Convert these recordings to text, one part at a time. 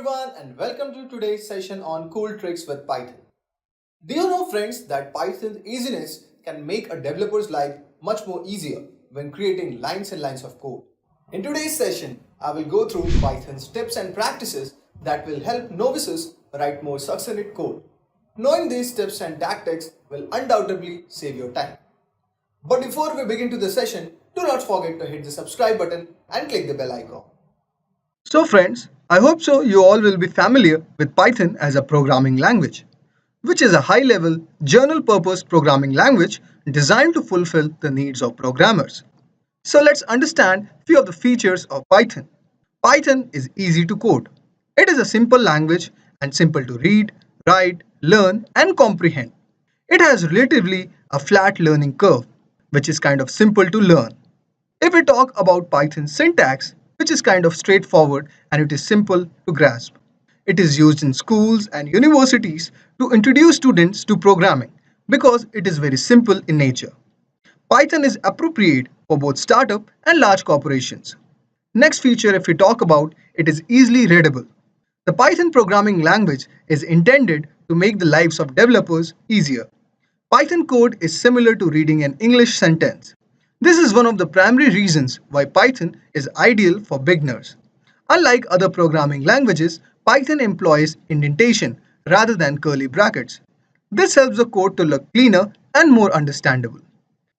everyone and welcome to today's session on cool tricks with Python. Do you know friends that Python's easiness can make a developer's life much more easier when creating lines and lines of code? In today's session, I will go through Python's tips and practices that will help novices write more succinct code. Knowing these tips and tactics will undoubtedly save your time. But before we begin to the session, do not forget to hit the subscribe button and click the bell icon. So friends, I hope so you all will be familiar with Python as a programming language, which is a high-level general-purpose programming language designed to fulfill the needs of programmers. So let's understand few of the features of Python. Python is easy to code. It is a simple language and simple to read, write, learn and comprehend. It has relatively a flat learning curve, which is kind of simple to learn. If we talk about Python syntax, which is kind of straightforward and it is simple to grasp. It is used in schools and universities to introduce students to programming because it is very simple in nature. Python is appropriate for both startup and large corporations. Next feature if we talk about, it is easily readable. The Python programming language is intended to make the lives of developers easier. Python code is similar to reading an English sentence. This is one of the primary reasons why Python is ideal for beginners. Unlike other programming languages, Python employs indentation rather than curly brackets. This helps the code to look cleaner and more understandable.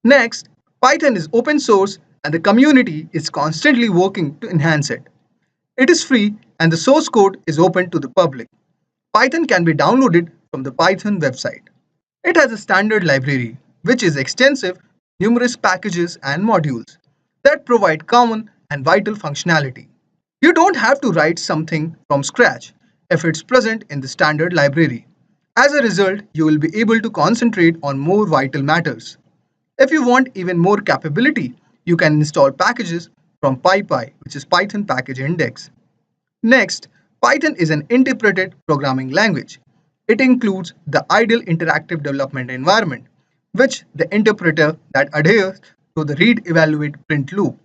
Next, Python is open source and the community is constantly working to enhance it. It is free and the source code is open to the public. Python can be downloaded from the Python website. It has a standard library, which is extensive, numerous packages and modules that provide common and vital functionality. You don't have to write something from scratch if it's present in the standard library. As a result, you will be able to concentrate on more vital matters. If you want even more capability, you can install packages from PyPy, which is Python Package Index. Next, Python is an interpreted programming language. It includes the ideal interactive development environment, which the interpreter that adheres to the read evaluate print loop.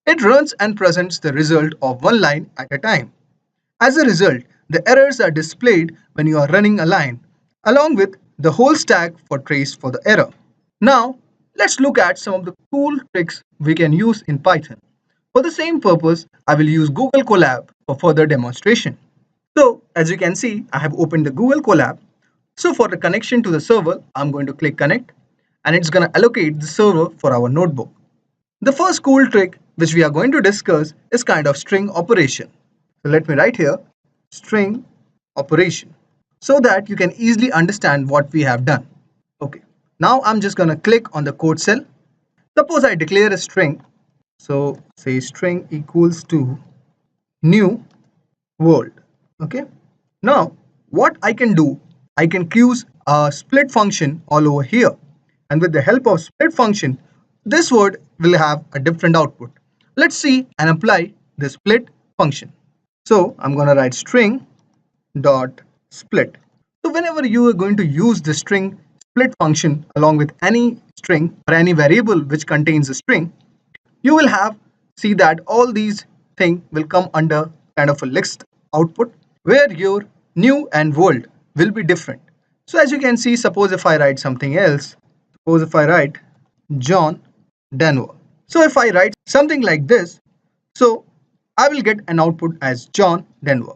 It runs and presents the result of one line at a time. As a result, the errors are displayed when you are running a line, along with the whole stack for trace for the error. Now, let's look at some of the cool tricks we can use in Python. For the same purpose, I will use Google Colab for further demonstration. So, as you can see, I have opened the Google Colab. So for the connection to the server, I'm going to click connect and it's going to allocate the server for our notebook. The first cool trick which we are going to discuss is kind of string operation. So let me write here string operation so that you can easily understand what we have done. Okay, now I'm just going to click on the code cell. Suppose I declare a string. So say string equals to new world. Okay, now what I can do, I can use a split function all over here, and with the help of split function this word will have a different output. Let's see and apply the split function. So I'm going to write string dot split. So whenever you are going to use the string split function along with any string or any variable which contains a string, you will have see that all these things will come under kind of a list output where your new and world will be different. So as you can see, suppose if I write something else, suppose if I write John Denver. So if I write something like this, so I will get an output as John Denver.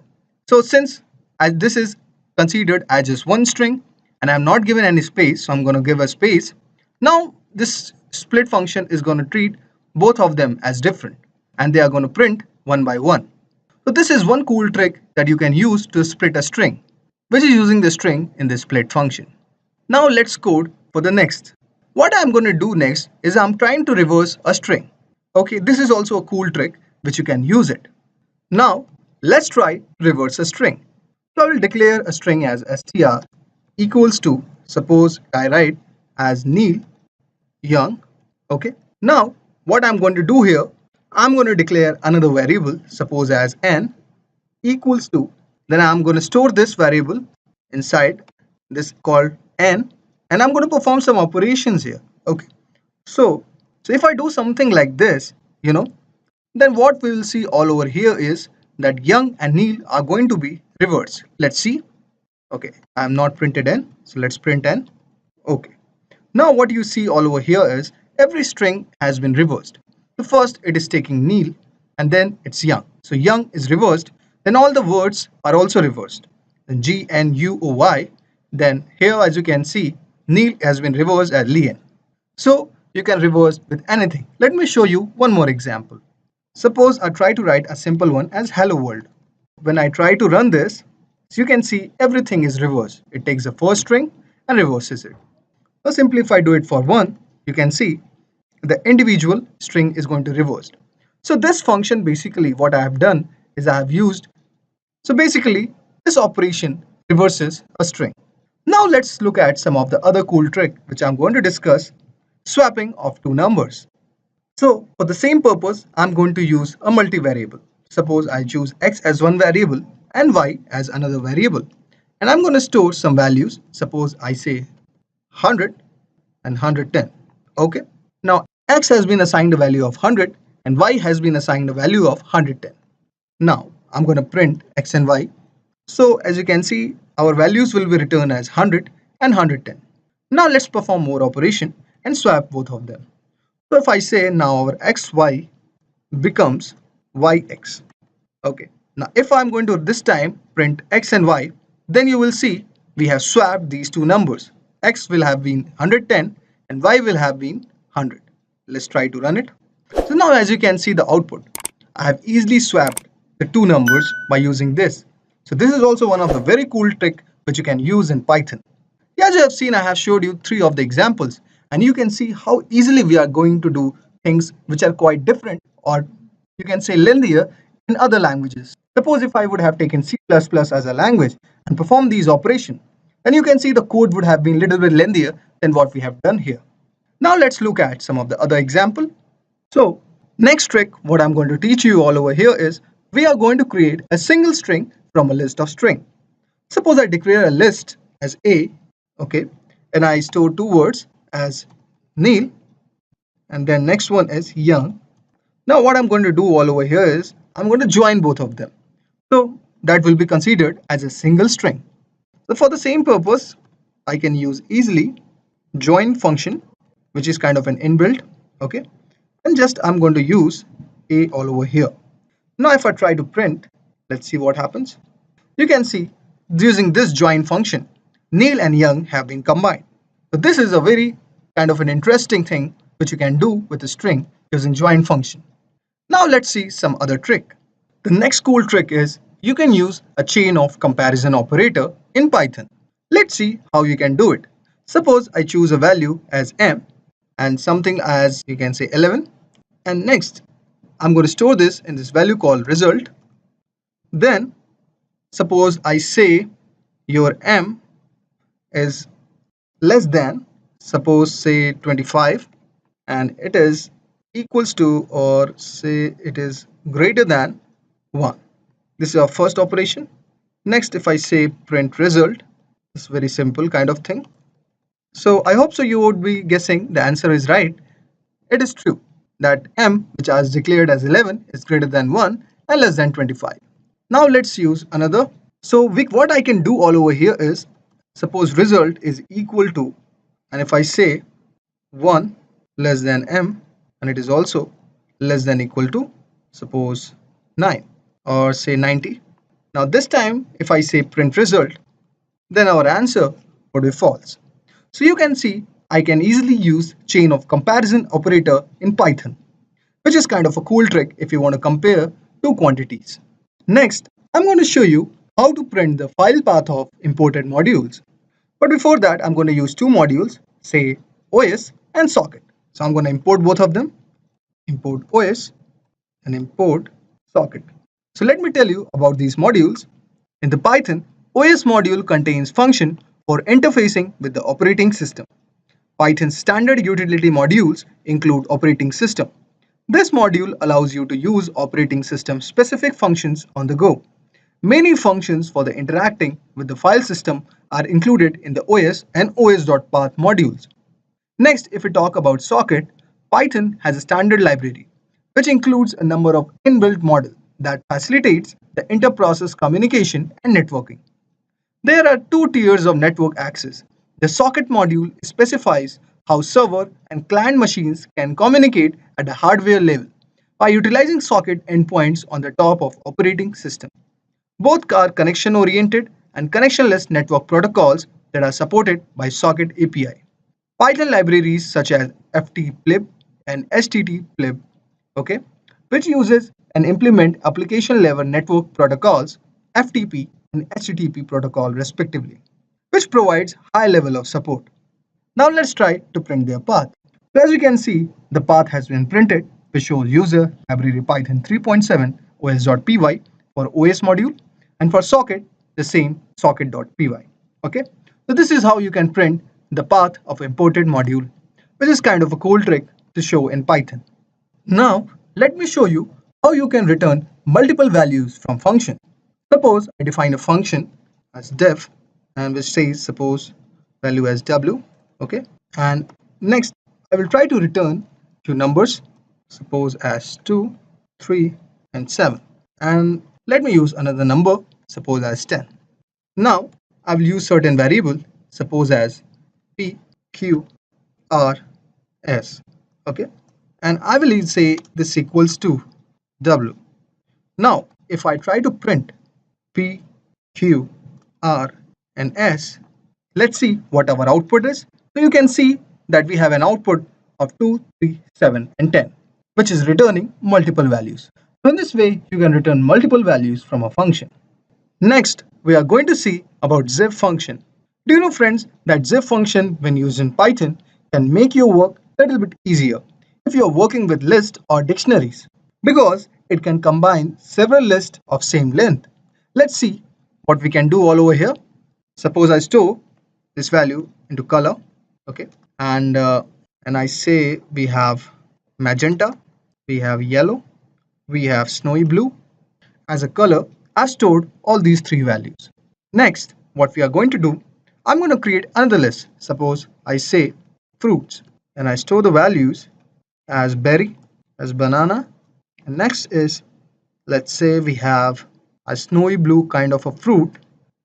So since as this is considered as just one string and I'm not given any space, so I'm going to give a space. Now this split function is going to treat both of them as different and they are going to print one by one. So this is one cool trick that you can use to split a string, which is using the string in the split function. Now let's code for the next. What I'm going to do next is I'm trying to reverse a string. Okay, this is also a cool trick which you can use it. Now let's try reverse a string. So I will declare a string as str equals to, suppose I write as Neil Young. Okay, now what I'm going to do here, I'm going to declare another variable, suppose as n equals to, then I'm going to store this variable inside this called n and I'm going to perform some operations here. Okay, so if I do something like this, then what we will see all over here is that Young and Neil are going to be reversed. Let's see. Okay, I'm not printed N, so let's print N. Okay. Now what you see all over here is every string has been reversed. So first it is taking Neil and then it's Young. So Young is reversed, then all the words are also reversed. Then G N U O Y. Then here as you can see, Neil has been reversed as Lian. So you can reverse with anything. Let me show you one more example. Suppose I try to write a simple one as hello world. When I try to run this, you can see everything is reversed. It takes the first string and reverses it. Now simply if I do it for 1, you can see the individual string is going to reverse. So this function basically what I have done is I have used, so basically this operation reverses a string. Now let's look at some of the other cool trick which I'm going to discuss, swapping of two numbers. So for the same purpose, I'm going to use a multivariable. Suppose I choose x as one variable and y as another variable. And I'm going to store some values. Suppose I say 100 and 110. Okay. Now x has been assigned a value of 100 and y has been assigned a value of 110. Now I'm going to print x and y. So as you can see, our values will be returned as 100 and 110. Now let's perform more operation and swap both of them. So if I say now our xy becomes yx. Okay. Now if I'm going to this time print x and y, then you will see we have swapped these two numbers. X will have been 110 and y will have been 100. Let's try to run it. So now as you can see the output, I have easily swapped the two numbers by using this. So this is also one of the very cool trick which you can use in Python. Yeah, as you have seen, I have showed you 3 of the examples and you can see how easily we are going to do things which are quite different, or you can say lengthier, in other languages. Suppose if I would have taken C++ as a language and performed these operations, then you can see the code would have been little bit lengthier than what we have done here. Now let's look at some of the other example. So next trick what I'm going to teach you all over here is we are going to create a single string from a list of string. Suppose I declare a list as A, okay, and I store two words as Neil and then next one is Young. Now what I'm going to do all over here is I'm going to join both of them. So that will be considered as a single string. So for the same purpose, I can use easily join function, which is kind of an inbuilt, okay, and just I'm going to use A all over here. Now if I try to print, let's see what happens. You can see using this join function, Neil and Young have been combined. So this is a very kind of an interesting thing which you can do with a string using join function. Now let's see some other trick. The next cool trick is you can use a chain of comparison operator in Python. Let's see how you can do it. Suppose I choose a value as m and something as you can say 11, and next I'm going to store this in this value called result. Then suppose I say your m is less than, suppose say 25, and it is equals to or say it is greater than 1. This is our first operation. Next if I say print result, it's very simple kind of thing. So I hope so you would be guessing the answer is right. It is true that m, which I has declared as 11, is greater than 1 and less than 25. Now let's use another. So what I can do all over here is suppose result is equal to, and if I say 1 less than m and it is also less than equal to suppose 9 or say 90. Now this time if I say print result, then our answer would be false. So you can see I can easily use chain of comparison operator in Python, which is kind of a cool trick if you want to compare two quantities. Next, I'm going to show you how to print the file path of imported modules. But before that, I'm going to use two modules, say OS and socket. So I'm going to import both of them, import OS and import socket. So let me tell you about these modules. In the Python, OS module contains function for interfacing with the operating system. Python's standard utility modules include operating system. This module allows you to use operating system specific functions on the go. Many functions for the interacting with the file system are included in the OS and os.path modules. Next, if we talk about socket, Python has a standard library which includes a number of inbuilt models. that facilitates the inter-process communication and networking. There are two tiers of network access. The socket module specifies how server and client machines can communicate at a hardware level by utilizing socket endpoints on the top of operating system. Both are connection oriented and connectionless network protocols that are supported by Socket API. Python libraries such as ftplib and sttplib, okay, which uses and implement application level network protocols FTP and HTTP protocol respectively, which provides high level of support. Now let's try to print their path. So as you can see, the path has been printed, which shows user library Python 3.7 os.py for OS module, and for socket, the same socket.py. Okay, so this is how you can print the path of imported module, which is kind of a cool trick to show in Python. Now let me show you how you can return multiple values from function. Suppose I define a function as def and which says suppose value as w, okay, and next I will try to return two numbers, suppose as 2, 3 and 7, and let me use another number, suppose as 10. Now I will use certain variable, suppose as p, q, r, s, okay, and I will say this equals to w. Now if I try to print p, q, r and s, let's see what our output is. So you can see that we have an output of 2, 3, 7 and 10, which is returning multiple values. So in this way you can return multiple values from a function. Next, we are going to see about zip function. Do you know, friends, that zip function when used in Python can make your work a little bit easier if you are working with lists or dictionaries, because it can combine several lists of same length. Let's see what we can do all over here. Suppose I store this value into color, okay, and I say we have magenta, we have yellow, we have snowy blue. As a color, I've stored all these three values. Next, what we are going to do, I'm going to create another list. Suppose I say fruits and I store the values as berry, as banana. And next is, let's say we have a snowy blue kind of a fruit.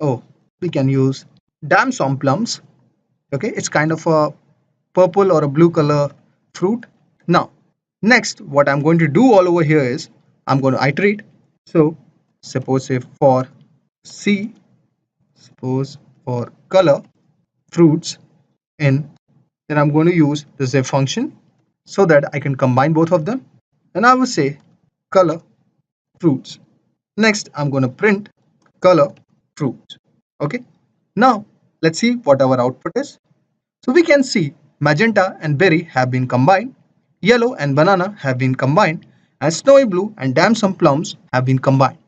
Oh, we can use damson plums. Okay, it's kind of a purple or a blue color fruit. Now, next, what I'm going to do all over here is I'm going to iterate. So, suppose if for C, suppose for color fruits in, then I'm going to use the zip function so that I can combine both of them. And I will say color fruits. Next, I'm going to print color fruits. Okay. Now, let's see what our output is. So we can see magenta and berry have been combined, yellow and banana have been combined, and snowy blue and damson plums have been combined.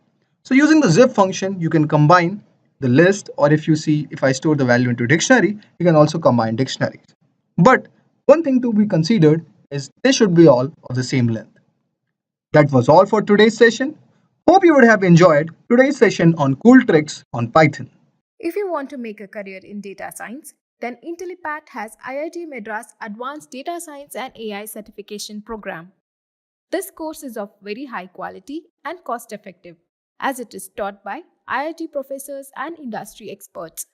So using the zip function, you can combine the list, or if you see, if I store the value into dictionary, you can also combine dictionaries. But one thing to be considered is they should be all of the same length. That was all for today's session. Hope you would have enjoyed today's session on cool tricks on Python. If you want to make a career in data science, then Intellipaat has IIT Madras Advanced Data Science and AI Certification Program. This course is of very high quality and cost effective, as it is taught by IIT professors and industry experts.